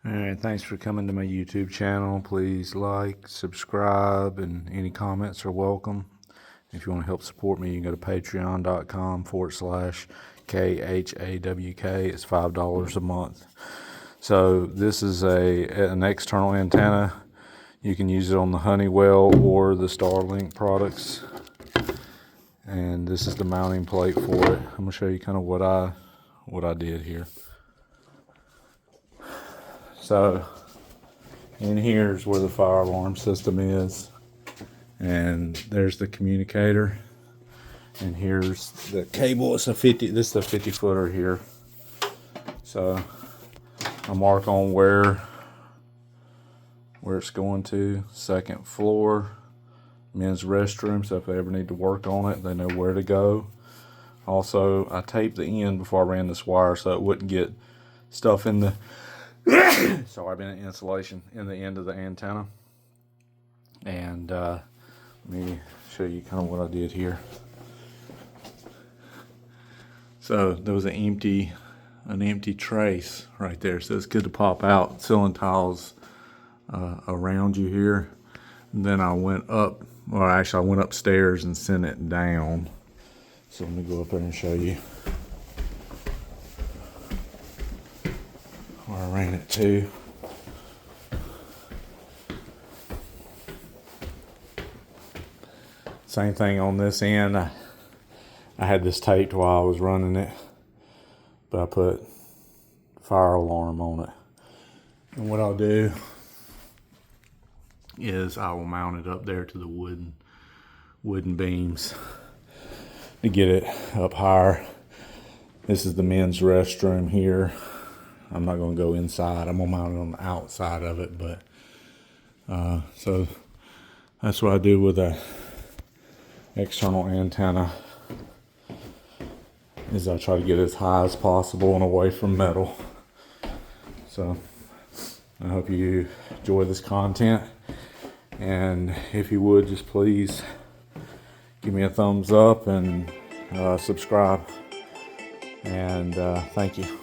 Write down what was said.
All right, thanks for coming to my YouTube channel. Please like, subscribe, and any comments are welcome. If you want to help support me, you can go to patreon.com/KHAWK. It's $5 a month. So this is an external antenna. You can use it on the Honeywell or the Starlink products. And this is the mounting plate for it. I'm gonna show you kind of what I did here. So in here is where the fire alarm system is, and there's the communicator, and here's the cable. It's this is a 50 footer here. So I mark on where it's going to. Second floor, men's restroom, so if they ever need to work on it, they know where to go. Also, I taped the end before I ran this wire so it wouldn't get stuff in the soybean insulation in the end of the antenna. And let me show you kind of what I did here. So there was an empty trace right there, so it's good to pop out ceiling tiles around you here. And then I went up, or actually I went upstairs and sent it down. So let me go up there and show you where I ran it to. Same thing on this end. I had this taped while I was running it, but I put fire alarm on it. And what I'll do is I will mount it up there to the wooden beams to get it up higher. This is the men's restroom here. I'm not going to go inside. I'm going to mount it on the outside of it, but so that's what I do with a external antenna, is I try to get as high as possible and away from metal. So I hope you enjoy this content, and if you would, just please give me a thumbs up and subscribe, and thank you.